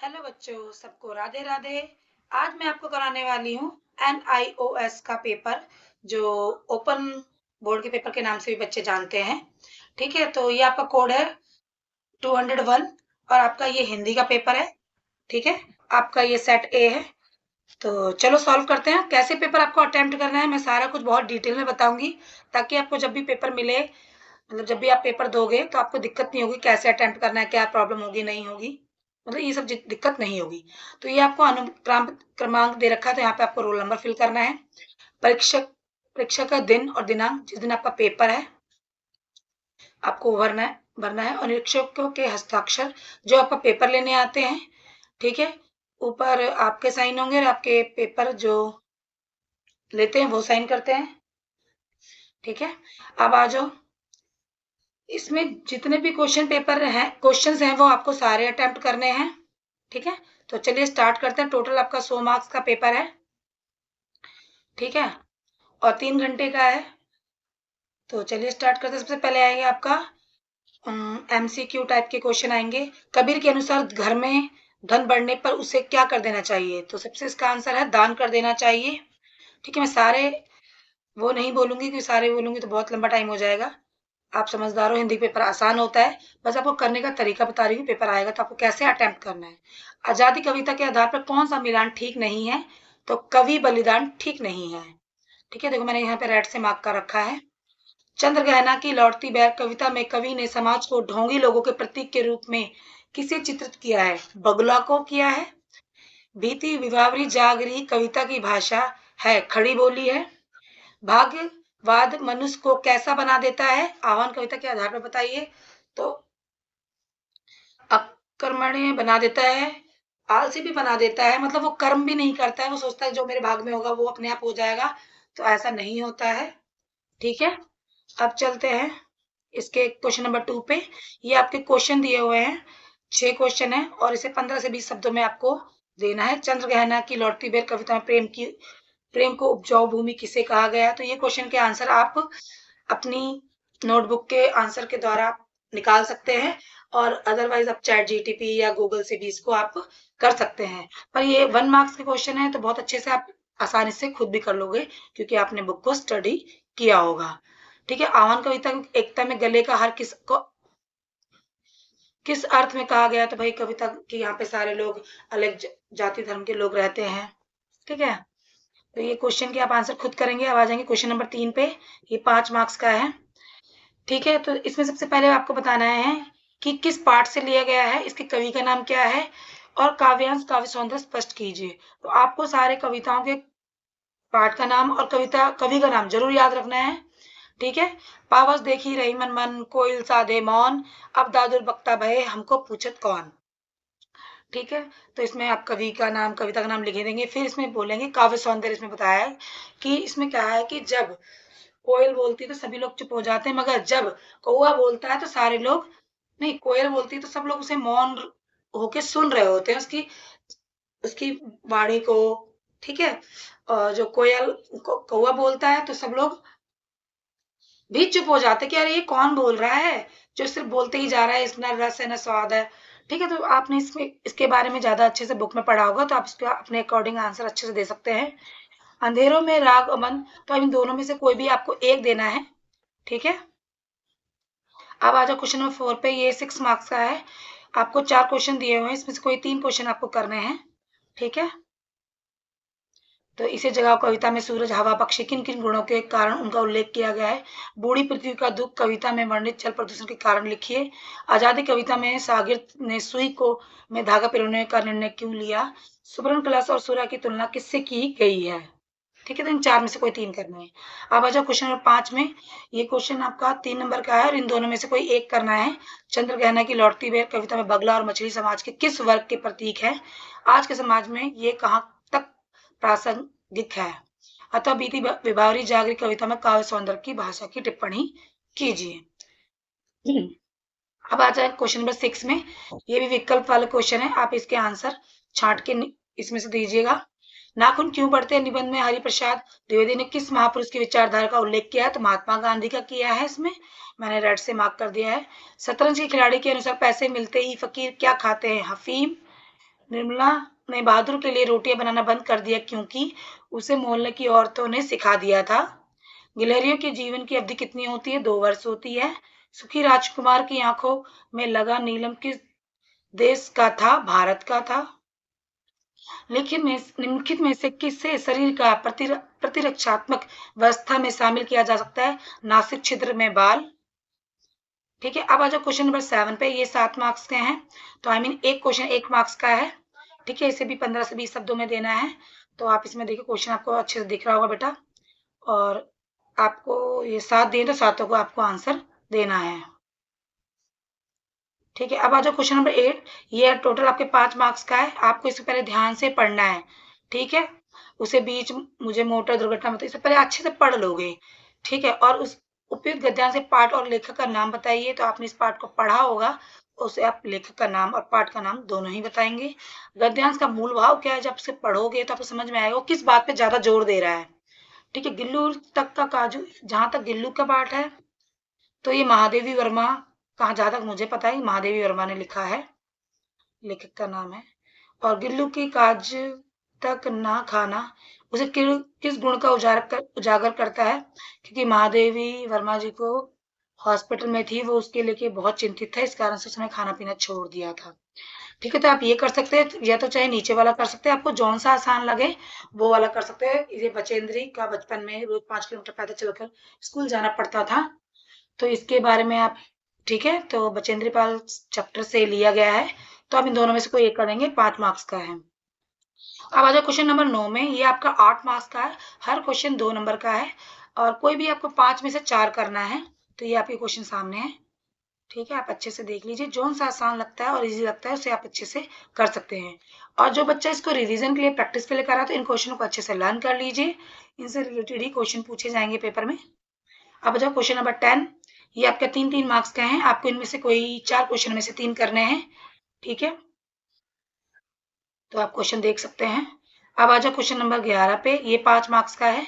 Hello बच्चों, सबको राधे राधे। आज मैं आपको कराने वाली हूँ NIOS का पेपर, जो ओपन बोर्ड के पेपर के नाम से भी बच्चे जानते हैं। ठीक है, तो ये आपका कोड है 201 और आपका ये हिंदी का पेपर है। ठीक है, आपका ये सेट ए है। तो चलो सॉल्व करते हैं। कैसे पेपर आपको अटेम्प्ट करना है मैं सारा कुछ बहुत डिटेल में बताऊंगी, ताकि आपको जब भी पेपर मिले, मतलब जब भी आप पेपर दोगे तो आपको दिक्कत नहीं होगी कैसे अटेम्प्ट करना है, क्या प्रॉब्लम होगी नहीं होगी, मतलब ये सब दिक्कत नहीं होगी। तो ये आपको अनुक्रम क्रमांक दे रखा है, तो यहाँ पे आपको रोल नंबर फिल करना है, परीक्षा का दिन और दिनांक जिस दिन आपका पेपर है आपको भरना है और निरीक्षकों के हस्ताक्षर जो आपका पेपर लेने आते हैं। ठीक है, ऊपर आपके साइन होंगे और आपके पेपर जो लेते हैं वो साइन करते हैं। ठीक है, अब आ जाओ। इसमें जितने भी क्वेश्चंस हैं वो आपको सारे अटेम्प्ट करने हैं। ठीक है, तो चलिए स्टार्ट करते हैं। टोटल आपका 100 मार्क्स का पेपर है। ठीक है, और 3 घंटे का है। तो चलिए स्टार्ट करते हैं। सबसे पहले आएंगे आपका MCQ टाइप के क्वेश्चन आएंगे। कबीर के अनुसार घर में धन बढ़ने पर उसे क्या कर देना चाहिए? तो सबसे इसका आंसर है दान कर देना चाहिए। ठीक है, मैं सारे वो नहीं बोलूंगी, क्योंकि सारे बोलूंगी तो बहुत लंबा टाइम हो जाएगा। आप समझदार हो, हिंदी पेपर आसान होता है। बस आपको करने का तरीका बता रही हूँ, पेपर आएगा तो आपको कैसे अटेम्प्ट करना है। आजादी कविता के आधार पर कौन सा मिलान ठीक नहीं है? तो कवि बलिदान ठीक नहीं है। ठीक है, देखो मैंने यहाँ पे रेड से मार्क कर रखा है। चंद्रगहना की लौटती बैर कविता में कवि ने समाज को ढोंगी लोगों के प्रतीक के रूप में किसे चित्रित किया है? बगुला को किया है। भीति विभावरी जागरी कविता की भाषा है खड़ी बोली है। भाग्यवाद मनुष्य को कैसा बना देता है? आह्वान कविता के आधार पर बताइए। तो अकर्मण्य बना देता है, आलसी भी बना देता है, मतलब वो कर्म भी नहीं करता है, वो सोचता है जो मेरे भाग में होगा वो अपने आप हो जाएगा। तो ऐसा नहीं होता है। ठीक है, अब चलते हैं इसके क्वेश्चन नंबर 2 पे। ये आपके क्वेश्चन दिए हुए हैं, 6 क्वेश्चन है और इसे 15 से 20 शब्दों में आपको देना है। चंद्रगहना की लौटती बेर कविता में प्रेम को उपजाऊ भूमि किसे कहा गया? तो ये क्वेश्चन के आंसर आप अपनी नोटबुक के आंसर के द्वारा निकाल सकते हैं, और अदरवाइज आप चैट जीटीपी या गूगल से भी इसको आप कर सकते हैं। पर ये 1 मार्क्स के क्वेश्चन है, तो बहुत अच्छे से आप आसानी से खुद भी कर लोगे, क्योंकि आपने बुक को स्टडी किया होगा। ठीक है, आह्वान कविता एकता में गले का हार किस अर्थ में कहा गया? तो भाई कविता की यहाँ पे सारे लोग अलग जाति धर्म के लोग रहते हैं। ठीक है, तो ये क्वेश्चन के आप आंसर खुद करेंगे। अब आ जाएंगे क्वेश्चन नंबर 3 पे। ये 5 मार्क्स का है। ठीक है, तो इसमें सबसे पहले आपको बताना है कि किस पाठ से लिया गया है, इसके कवि का नाम क्या है, और काव्यांश काव्य सौंदर्य स्पष्ट कीजिए। तो आपको सारे कविताओं के पाठ का नाम और कविता कवि का नाम जरूर याद रखना है। ठीक है, पावस देखी रही मन मन कोयल साधे मौन, अब दादुर बक्ता भये हमको पूछत कौन। ठीक है, तो इसमें आप कवि का नाम कविता का नाम लिखे देंगे। फिर इसमें बोलेंगे काव्य सौंदर्य। इसमें बताया है कि इसमें क्या है कि जब कोयल बोलती है तो सभी लोग चुप हो जाते हैं, मगर जब कौआ बोलता है तो सारे लोग, नहीं, कोयल बोलती है तो सब लोग उसे मौन होके सुन रहे होते हैं, उसकी उसकी वाणी को। ठीक है, और जो कौआ बोलता है तो सब लोग भी चुप हो जाते कि अरे ये कौन बोल रहा है, जो सिर्फ बोलते ही जा रहा है, इसमें रस है ना स्वाद है। ठीक है, तो आपने इसमें इसके बारे में ज्यादा अच्छे से बुक में पढ़ा होगा, तो आप इसका अपने अकॉर्डिंग आंसर अच्छे से दे सकते हैं। अंधेरों में राग अमन, तो इन दोनों में से कोई भी आपको एक देना है। ठीक है, अब आ जाओ क्वेश्चन नंबर 4 पे। ये 6 मार्क्स का है। आपको 4 क्वेश्चन दिए हुए हैं, इसमें से कोई 3 क्वेश्चन आपको करने हैं। ठीक है, तो इसे जगह कविता में सूरज हवा पक्षी किन किन गुणों के कारण उनका उल्लेख किया गया है? बूढ़ी पृथ्वी का दुख कविता में वर्णित जल प्रदूषण के कारण लिखिए। आजादी कविता में सागिर ने सुई को में धागा पिरोने का निर्णय क्यों लिया? सुवर्ण कलश और सूर्य की तुलना किससे की गई है? ठीक है, तो इन 4 में से कोई 3 करने हैं। अब आ जाओ क्वेश्चन नंबर 5 में। ये क्वेश्चन आपका 3 नंबर का है और इन दोनों में से कोई एक करना है। चंद्रगहना की लौटती बेर कविता में बगला और मछली समाज के किस वर्ग के प्रतीक है? आज के समाज में ये कहाँ तक प्रासंगिक है? अतः बीती विभावरी जागरी कविता में काव्य सौंदर्य की भाषा की टिप्पणी कीजिए। अब आ जाए क्वेश्चन नंबर 6 में। ये भी विकल्प वाला क्वेश्चन है, आप इसके आंसर छांट के इसमें से दीजिएगा। नाखून क्यों बढ़ते हैं निबंध में हरिप्रसाद द्विवेदी ने किस महापुरुष की विचारधारा का उल्लेख किया है? तो महात्मा गांधी का किया है। इसमें मैंने रेड से मार्क कर दिया है। शतरंज के खिलाड़ी के अनुसार पैसे मिलते ही फकीर क्या खाते हैं? अफीम, निर्मला ने बहादुर के लिए रोटियां बनाना बंद कर दिया क्योंकि उसे मोहल्ले की औरतों ने सिखा दिया था। गिलहरियों के जीवन की अवधि कितनी होती है? 2 वर्ष होती है। सुखी राजकुमार की आंखों में लगा नीलम किस देश का था? भारत का था। लेकिन में निम्नलिखित में से किससे शरीर का प्रतिरक्षात्मक व्यवस्था में शामिल किया जा सकता है? नासिक छिद्र में बाल। ठीक है, अब आ जाओ क्वेश्चन नंबर 7 पे। ये 7 मार्क्स के हैं, तो आई मीन एक क्वेश्चन 1 मार्क्स का है। ठीक है, इसे भी 15 से 20 शब्दों में देना है। तो आप इसमें देखिए, क्वेश्चन आपको अच्छे से दिख रहा होगा बेटा, और आपको ये 7 दिए तो सातों को आपको आंसर देना है। ठीक है, अब आ जाओ क्वेश्चन नंबर 8। ये टोटल आपके 5 मार्क्स का है। आपको इससे पहले ध्यान से पढ़ना है। ठीक है, उसे बीच मुझे मोटर दुर्घटना में, तो इससे पहले अच्छे से पढ़ लोगे। ठीक है, और उस उपयुक्त गद्यांश से पाठ और लेखक का नाम बताइए। तो आपने इस पाठ को पढ़ा होगा, उसे आप लेखक का नाम और पाठ का नाम दोनों ही बताएंगे। गद्यांश का मूल भाव क्या है? जब से पढ़ोगे तो आपको समझ में आएगा वो किस बात पे ज्यादा जोर दे रहा है। ठीक है, गिल्लू तक का काजू, जहां तक गिल्लू का पाठ है तो ये महादेवी वर्मा, कहा जहां तक मुझे पता है महादेवी वर्मा ने लिखा है, लेखक का नाम है। और गिल्लू की काज तक ना खाना उसे किस गुण का उजागर करता है? क्योंकि महादेवी वर्मा जी को हॉस्पिटल में थी, वो उसके लेके बहुत चिंतित था, इस कारण से उसने खाना पीना छोड़ दिया था। ठीक है, तो आप ये कर सकते हैं, या तो चाहे नीचे वाला कर सकते हैं, आपको जौन सा आसान लगे वो वाला कर सकते हैं। ये बचेंद्री का बचपन में रोज 5 किलोमीटर पैदल चलकर स्कूल जाना पड़ता था, तो इसके बारे में आप, ठीक है, तो बचेंद्री पाल चैप्टर से लिया गया है। तो आप इन दोनों में से कोई एक करेंगे, 5 मार्क्स का है। अब आ जाओ क्वेश्चन नंबर 9 में। ये आपका 8 मार्क्स का है, हर क्वेश्चन 2 नंबर का है, और कोई भी आपको 5 में से 4 करना है। तो ये आपके क्वेश्चन सामने है। ठीक है, आप अच्छे से देख लीजिए, जो सा आसान लगता है और इजी लगता है उसे आप अच्छे से कर सकते हैं। और जो बच्चा इसको रिवीजन के लिए, प्रैक्टिस के लिए कर रहा है, तो इन क्वेश्चनों को अच्छे से लर्न कर लीजिए, इनसे रिलेटेड ही क्वेश्चन पूछे जाएंगे पेपर में। अब जाओ क्वेश्चन नंबर 10। ये आपका 3-3 मार्क्स का है, आपको इनमें से कोई 4 क्वेश्चन में से 3 करने हैं। ठीक है, तो आप क्वेश्चन देख सकते हैं। अब आ जाओ क्वेश्चन नंबर 11 पे। ये 5 मार्क्स का है।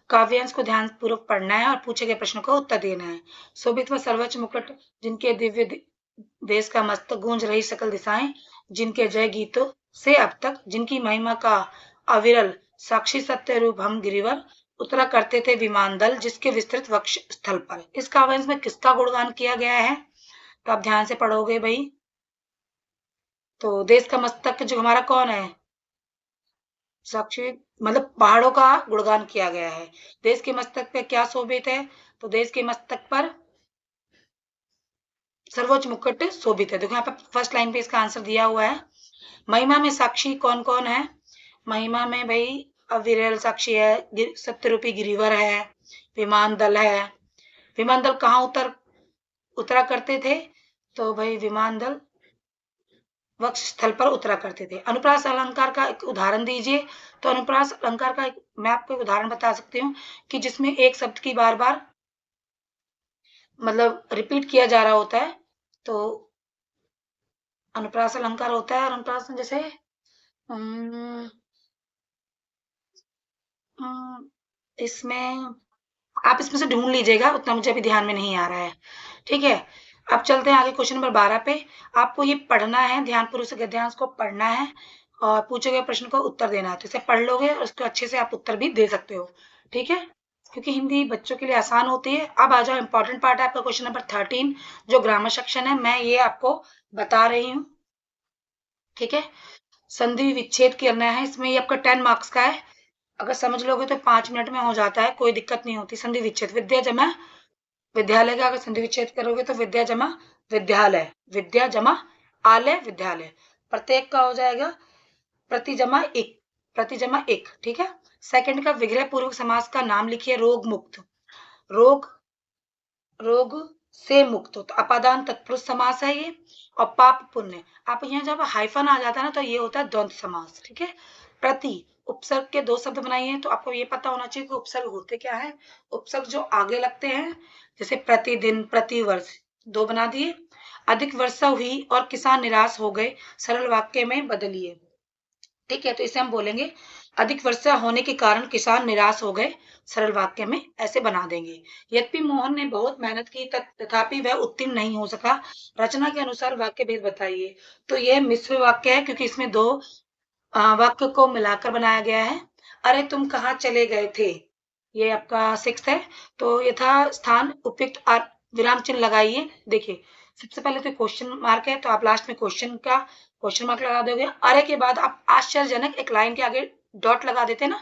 काव्यांश को ध्यान पूर्वक पढ़ना है और पूछे गए प्रश्नों का उत्तर देना है। शोभित व सर्वोच्च मुकुट, जिनके दिव्य देश का मस्तक गूंज रही सकल दिशाएं, जिनके जय गीतों से अब तक, जिनकी महिमा का अविरल साक्षी सत्य रूप हम गिरिवर उतरा करते थे विमान दल, जिसके विस्तृत वक्ष स्थल पर। इस काव्यांश में किसका गुणगान किया गया है? तो आप ध्यान से पढ़ोगे भाई। तो देश का मस्तक जो हमारा कौन है? साक्षी, मतलब पहाड़ों का गुणगान किया गया है। देश के मस्तक पे क्या शोभित है? तो देश के मस्तक पर सर्वोच्च मुकुट शोभित है। देखो यहाँ पे फर्स्ट लाइन पे इसका आंसर दिया हुआ है। महिमा में साक्षी कौन कौन है? महिमा में भाई अविरल साक्षी है, सत्यरूपी गिरिवर है, विमान दल है। विमान दल कहाँ उतरा करते थे? तो भाई विमान दल वक्ष स्थल पर उतरा करते थे। अनुप्रास अलंकार का एक उदाहरण दीजिए। तो अनुप्रास अलंकार का मैं आपको एक उदाहरण बता सकती हूँ कि जिसमें एक शब्द की बार बार मतलब रिपीट किया जा रहा होता है, तो अनुप्रास अलंकार होता है। और अनुप्रास में जैसे इसमें आप इसमें से ढूंढ लीजिएगा, उतना मुझे अभी ध्यान में नहीं आ रहा है। ठीक है, अब चलते हैं आगे क्वेश्चन नंबर 12 पे। आपको ये पढ़ना है, ध्यानपूर्वक से गद्यांश को पढ़ना है और पूछे गए प्रश्न का उत्तर देना है। तो इसे पढ़ लोगे और उसको अच्छे से आप उत्तर भी दे सकते हो। ठीक है, क्योंकि हिंदी बच्चों के लिए आसान होती है। अब आ जाओ, इंपॉर्टेंट पार्ट है आपका क्वेश्चन नंबर 13, जो ग्रामर सेक्शन है, मैं ये आपको बता रही हूँ। ठीक है, संधि विच्छेद करना है, इसमें ये आपका 10 मार्क्स का है। अगर समझ लोगे तो 5 मिनट में हो जाता है, कोई दिक्कत नहीं होती। संधि विच्छेद, विद्या जमा विद्यालय का अगर संधि विच्छेद करोगे तो विद्या जमा विद्यालय, विद्या जमा आलय विद्यालय। प्रत्येक का हो जाएगा प्रति जमा एक, प्रति जमा एक। ठीक है, सेकंड का विग्रह पूर्वक समास का नाम लिखिए। रोग मुक्त, रोग रोग से मुक्त, तो अपादान तत्पुरुष समास है ये। और पाप पुण्य, आप यहाँ जब हाइफन आ जाता है ना तो ये होता है द्वंद्व समास। ठीक है, प्रति उपसर्ग के 2 शब्द बनाइए। तो आपको ये पता होना चाहिए कि उपसर्ग होते क्या है। उपसर्ग जो आगे लगते हैं, जैसे प्रतिदिन, प्रतिवर्ष, 2 बना दिए। अधिक वर्षा हुई और किसान निराश हो गए, सरल वाक्य में बदलिए। ठीक है, तो इसे हम बोलेंगे अधिक वर्षा होने के कारण किसान निराश हो गए, सरल वाक्य में ऐसे बना देंगे। यद्यपि मोहन ने बहुत मेहनत की तथापि वह उत्तीर्ण नहीं हो सका। रचना के अनुसार वाक्य भेद बताइए। तो यह मिश्र वाक्य है क्योंकि इसमें दो वाक्य को मिलाकर बनाया गया है। अरे तुम कहाँ चले गए थे, ये आपका 6 है। तो यथा स्थान उपयुक्त विराम चिन्ह लगाइए। देखिए सबसे पहले तो क्वेश्चन मार्क है, तो आप लास्ट में क्वेश्चन मार्क लगा दोगे। अरे के बाद आप आश्चर्यजनक एक लाइन के आगे डॉट लगा देते ना,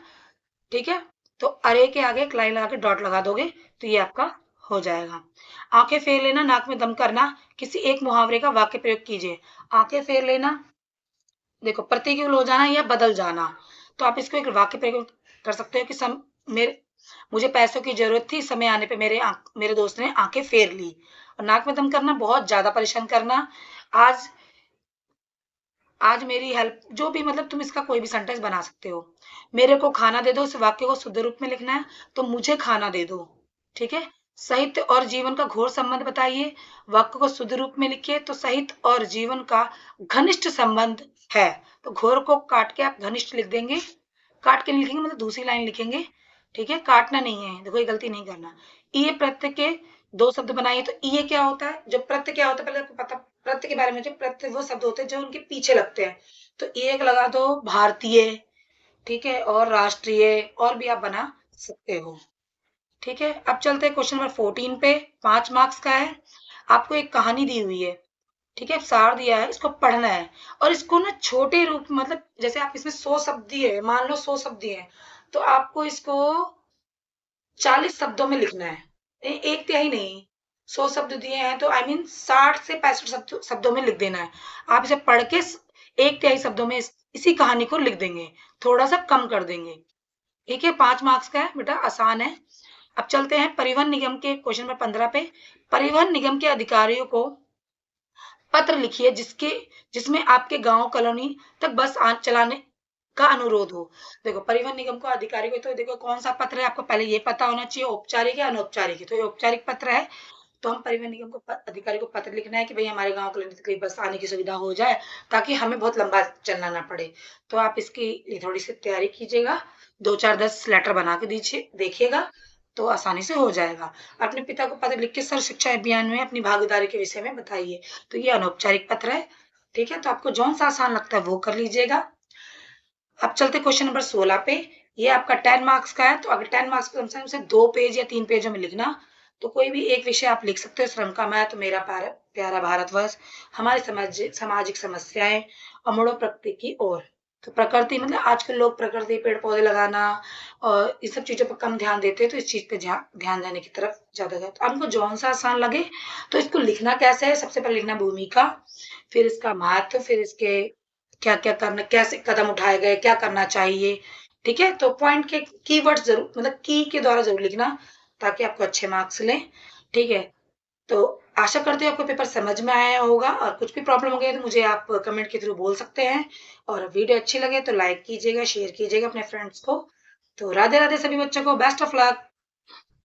ठीक है। तो अरे के आगे एक लाइन लगा के डॉट लगा दोगे तो ये आपका हो जाएगा। आंखें फेर लेना, नाक में दम करना, किसी एक मुहावरे का वाक्य प्रयोग कीजिए। आंखें फेर लेना, देखो प्रतिकूल हो जाना या बदल जाना, तो आप इसको एक वाक्य प्रयोग कर सकते हो कि मेरे मुझे पैसों की जरूरत थी, समय आने पे मेरे दोस्त ने आंखें फेर ली। और नाक में दम करना, बहुत ज्यादा परेशान करना। आज आज मेरी हेल्प, जो भी मतलब तुम इसका कोई भी सेंटेंस बना सकते हो। मेरे को खाना दे दो, इस वाक्य को शुद्ध रूप में लिखना है, तो मुझे खाना दे दो, ठीक है। साहित्य और जीवन का घोर संबंध बताइए, वाक्य को शुद्ध रूप में लिखिए। तो साहित्य और जीवन का घनिष्ठ संबंध है, तो घोर को काट के आप घनिष्ठ लिख देंगे। काट के नहीं लिखेंगे, मतलब दूसरी लाइन लिखेंगे, ठीक है, काटना नहीं है, देखो ये गलती नहीं करना। ये प्रत्यय के दो शब्द बनाइए। तो ये क्या होता है, जो प्रत्यय क्या होता है, पहले आपको पता प्रत्यय के बारे में। जो प्रत्यय वो शब्द होते हैं जो उनके पीछे लगते हैं, तो एक लगा दो भारतीय, ठीक है, और राष्ट्रीय, और भी आप बना सकते हो, ठीक है। अब चलते हैं क्वेश्चन नंबर 14 पे, 5 मार्क्स का है। आपको एक कहानी दी हुई है, ठीक है, सार दिया है, इसको पढ़ना है। और इसको ना छोटे रूप, मतलब जैसे आप इसमें 100 शब्द दिए, मान लो 100 शब्द दिए हैं, तो आपको इसको 40 शब्दों में लिखना है। एक तिहाई नहीं, 100 शब्द दिए हैं तो आई मीन 60 से 65 शब्दों में लिख देना है। आप इसे पढ़ के एक तिहाई शब्दों में इसी कहानी को लिख देंगे, थोड़ा सा कम कर देंगे, ठीक है। 5 मार्क्स का है बेटा, आसान है। अब चलते हैं परिवहन निगम के क्वेश्चन नंबर 15 पे। परिवहन निगम के अधिकारियों को पत्र लिखिए जिसमें आपके गांव कॉलोनी तक बस चलाने का अनुरोध हो। देखो परिवहन निगम को अधिकारी को, तो देखो कौन सा पत्र है, आपको पहले ये पता होना चाहिए, औपचारिक या अनौपचारिक है। तो ये औपचारिक पत्र है, तो हम परिवहन निगम को अधिकारी को पत्र लिखना है कि भाई हमारे गांव कॉलोनी तक बस आने की सुविधा हो जाए, ताकि हमें बहुत लंबा चलना ना पड़े। तो आप इसकी थोड़ी सी तैयारी कीजिएगा, 2 4 10 लेटर बना के दीजिए, देखिएगा तो आसानी से हो जाएगा। अपने पिता को पत्र लिख के सर्व शिक्षा अभियान में अपनी भागीदारी के विषय में बताइए। तो ये अनौपचारिक पत्र है, ठीक है। तो आपको जौन सा आसान लगता है वो कर लीजिएगा। अब चलते क्वेश्चन नंबर 16 पे। ये आपका 10 मार्क्स का है, तो अगर 10 मार्क्स को कम से कम से 2 पेज या 3 पेजों में लिखना, तो कोई भी एक विषय आप लिख सकते हो। श्रम का महत्व, मेरा प्यारा भारतवर्ष, हमारी सामाजिक समस्याएं, अमूल्य प्रकृति की ओर। तो प्रकृति मतलब आजकल लोग प्रकृति, पेड़ पौधे लगाना और इस सब चीजों पर कम ध्यान देते हैं, तो इस चीज पे ध्यान देने की तरफ ज्यादा है। तो आपको जौन सा आसान लगे, तो इसको लिखना कैसे है, सबसे पहले लिखना भूमिका, फिर इसका महत्व, फिर इसके क्या क्या करना, कैसे कदम उठाए गए, क्या करना चाहिए, ठीक है। तो पॉइंट के कीवर्ड जरूर, मतलब की के द्वारा जरूर लिखना, ताकि आपको अच्छे मार्क्स लें, ठीक है। तो आशा करती हूँ आपको पेपर समझ में आया होगा, और कुछ भी प्रॉब्लम हो गई तो मुझे आप कमेंट के थ्रू बोल सकते हैं। और वीडियो अच्छी लगे तो लाइक कीजिएगा, शेयर कीजिएगा अपने फ्रेंड्स को। तो राधे राधे सभी बच्चों को, बेस्ट ऑफ लक।